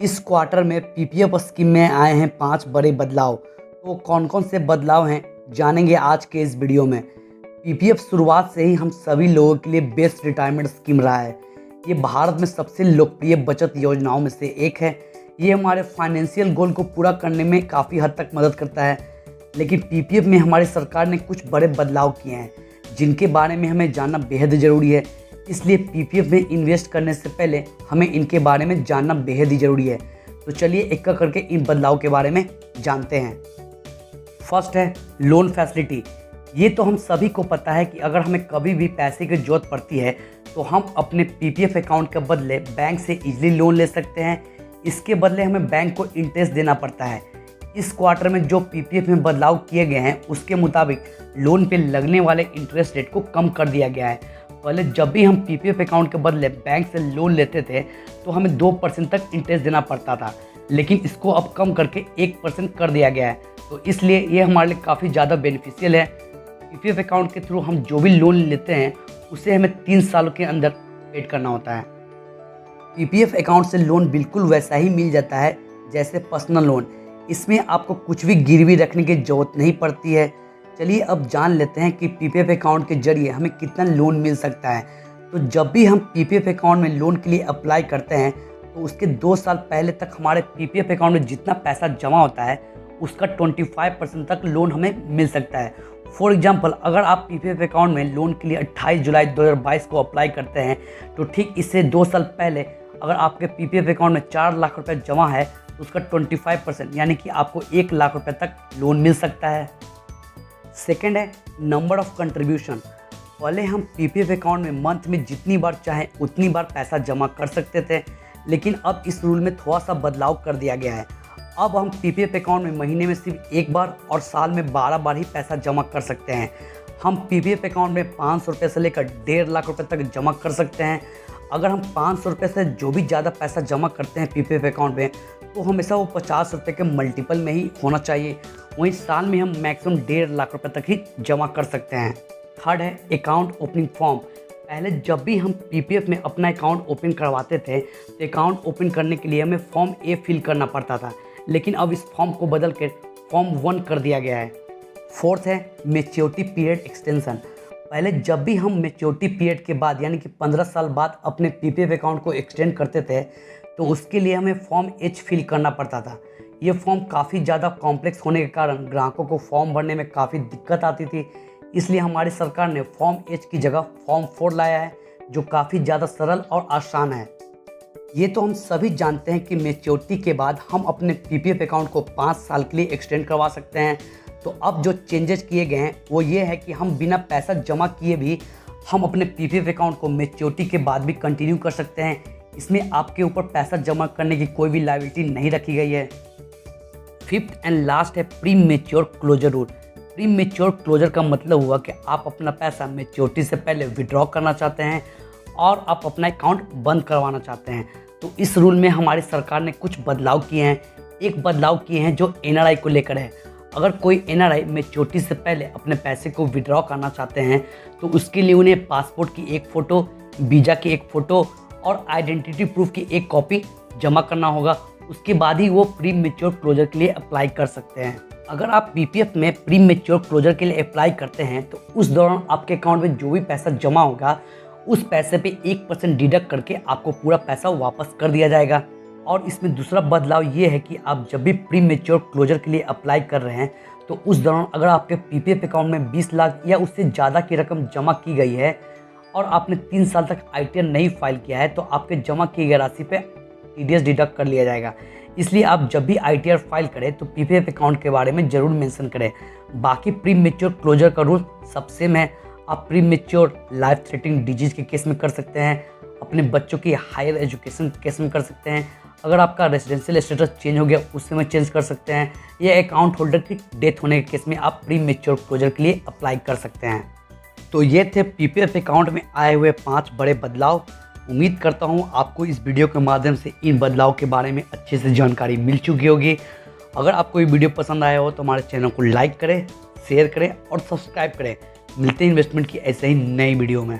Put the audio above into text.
इस क्वार्टर में PPF scheme में आए हैं 5 बड़े बदलाव। तो कौन कौन से बदलाव हैं जानेंगे आज के इस वीडियो में। पीपीएफ शुरुआत से ही हम सभी लोगों के लिए बेस्ट रिटायरमेंट स्कीम रहा है। ये भारत में सबसे लोकप्रिय बचत योजनाओं में से एक है। ये हमारे फाइनेंशियल गोल को पूरा करने में काफ़ी हद तक मदद करता है। लेकिन पीपीएफ में हमारी सरकार ने कुछ बड़े बदलाव किए हैं जिनके बारे में हमें जानना बेहद ज़रूरी है। इसलिए पीपीएफ में इन्वेस्ट करने से पहले हमें इनके बारे में जानना बेहद ही ज़रूरी है। तो चलिए एक एक करके इन बदलाव के बारे में जानते हैं। फर्स्ट है लोन फैसिलिटी। ये तो हम सभी को पता है कि अगर हमें कभी भी पैसे की ज़रूरत पड़ती है तो हम अपने पीपीएफ अकाउंट के बदले बैंक से इजीली लोन ले सकते हैं। इसके बदले हमें बैंक को इंटरेस्ट देना पड़ता है। इस क्वार्टर में जो पीपीएफ में बदलाव किए गए हैं उसके मुताबिक लोन पे लगने वाले इंटरेस्ट रेट को कम कर दिया गया है। पहले जब भी हम पीपीएफ अकाउंट के बदले बैंक से लोन लेते थे तो हमें 2% तक इंटरेस्ट देना पड़ता था, लेकिन इसको अब कम करके 1% कर दिया गया है। तो इसलिए ये हमारे लिए काफ़ी ज़्यादा बेनिफिशियल है। पीपीएफ अकाउंट के थ्रू हम जो भी लोन लेते हैं उसे हमें 3 सालों के अंदर पेड करना होता है। पीपीएफ अकाउंट से लोन बिल्कुल वैसा ही मिल जाता है जैसे पर्सनल लोन। इसमें आपको कुछ भी गिरवी रखने की ज़रूरत नहीं पड़ती है। चलिए अब जान लेते हैं कि पीपीएफ अकाउंट के जरिए हमें कितना लोन मिल सकता है। तो जब भी हम पीपीएफ अकाउंट में लोन के लिए अप्लाई करते हैं तो उसके 2 साल पहले तक हमारे पीपीएफ अकाउंट में जितना पैसा जमा होता है उसका 25% तक लोन हमें मिल सकता है। फॉर एग्जांपल, अगर आप पीपीएफ अकाउंट में लोन के लिए 28 जुलाई 2022 को अप्लाई करते हैं तो ठीक इससे 2 साल पहले अगर आपके पीपीएफ अकाउंट में 4 लाख रुपये जमा है तो उसका 25% यानी कि आपको 1 लाख रुपये तक लोन मिल सकता है। सेकेंड है नंबर ऑफ कंट्रीब्यूशन। पहले हम पीपीएफ अकाउंट में मंथ में जितनी बार चाहें उतनी बार पैसा जमा कर सकते थे, लेकिन अब इस रूल में थोड़ा सा बदलाव कर दिया गया है। अब हम पीपीएफ अकाउंट में महीने में सिर्फ 1 बार और साल में 12 बार ही पैसा जमा कर सकते हैं। हम पीपीएफ अकाउंट में 500 रुपये से लेकर 1.5 लाख रुपये तक जमा कर सकते हैं। अगर हम 500 रुपये से जो भी ज़्यादा पैसा जमा करते हैं पीपीएफ अकाउंट में तो हमेशा वो 50 रुपये के मल्टीपल में ही होना चाहिए। वहीं साल में हम मैक्सिमम 1.5 लाख रुपये तक ही जमा कर सकते हैं। थर्ड है अकाउंट ओपनिंग फॉर्म। पहले जब भी हम पीपीएफ में अपना अकाउंट ओपन करवाते थे तो अकाउंट ओपन करने के लिए हमें फॉर्म ए फिल करना पड़ता था, लेकिन अब इस फॉर्म को बदल कर फॉर्म 1 कर दिया गया है। फोर्थ है मैच्योरिटी पीरियड एक्सटेंशन। पहले जब भी हम मैच्योरिटी पीरियड के बाद यानी कि 15 साल बाद अपने पीपीएफ अकाउंट को एक्सटेंड करते थे तो उसके लिए हमें फॉर्म एच फिल करना पड़ता था। ये फॉर्म काफ़ी ज़्यादा कॉम्प्लेक्स होने के कारण ग्राहकों को फॉर्म भरने में काफ़ी दिक्कत आती थी। इसलिए हमारी सरकार ने फॉर्म एच की जगह फॉर्म 4 लाया है जो काफ़ी ज़्यादा सरल और आसान है। ये तो हम सभी जानते हैं कि मैच्योरिटी के बाद हम अपने पीपीएफ अकाउंट को 5 साल के लिए एक्सटेंड करवा सकते हैं। तो अब जो चेंजेस किए गए हैं वो ये है कि हम बिना पैसा जमा किए भी हम अपने पीपीएफ अकाउंट को मैच्योरिटी के बाद भी कंटिन्यू कर सकते हैं। इसमें आपके ऊपर पैसा जमा करने की कोई भी लायबिलिटी नहीं रखी गई है। फिफ्थ एंड लास्ट है premature closure rule. Premature closure का मतलब हुआ कि आप अपना पैसा मैच्योरिटी से पहले विड्रॉ करना चाहते हैं और आप अपना अकाउंट बंद करवाना चाहते हैं। तो इस रूल में हमारी सरकार ने कुछ बदलाव किए हैं। एक बदलाव किए हैं जो एनआरआई को लेकर है। अगर कोई एनआरआई मैच्योरिटी से पहले अपने पैसे को विड्रॉ करना चाहते हैं तो उसके लिए उन्हें पासपोर्ट की 1 फ़ोटो, वीज़ा की 1 फ़ोटो और आइडेंटिटी प्रूफ की 1 कॉपी जमा करना होगा। उसके बाद ही वो प्री मैच्योर क्लोजर के लिए अप्लाई कर सकते हैं। अगर आप पीपीएफ में प्री मैच्योर क्लोजर के लिए अप्लाई करते हैं तो उस दौरान आपके अकाउंट में जो भी पैसा जमा होगा उस पैसे पे 1% डिडक्ट करके आपको पूरा पैसा वापस कर दिया जाएगा। और इसमें दूसरा बदलाव ये है कि आप जब भी प्री मैच्योर क्लोजर के लिए अप्लाई कर रहे हैं तो उस दौरान अगर आपके पीपीएफ अकाउंट में 20 लाख या उससे ज़्यादा की रकम जमा की गई है और आपने 3 साल तक आईटीआर नहीं फाइल किया है तो आपके जमा की गई राशि पे टीडीएस डिडक्ट कर लिया जाएगा। इसलिए आप जब भी आईटीआर फाइल करें तो पीपीएफ अकाउंट के बारे में ज़रूर मेंशन करें। बाकी प्री मैच्योर क्लोजर का रूल सब सेम है। आप pre mature life threatening disease के केस में कर सकते हैं, अपने बच्चों की हायर एजुकेशन के केस में कर सकते हैं, अगर आपका रेजिडेंशियल स्टेटस चेंज हो गया उससे में चेंज कर सकते हैं, या अकाउंट होल्डर की डेथ होने के केस में आप प्री मैच्योर क्लोजर के लिए अप्लाई कर सकते हैं। तो ये थे पीपीएफ अकाउंट में आए हुए 5 बड़े बदलाव। उम्मीद करता हूँ आपको इस वीडियो के माध्यम से इन बदलाव के बारे में अच्छे से जानकारी मिल चुकी होगी। अगर आपको ये वीडियो पसंद आया हो तो हमारे चैनल को लाइक करें, शेयर करें और सब्सक्राइब करें। मिलते हैं इन्वेस्टमेंट की ऐसे ही नई वीडियो में।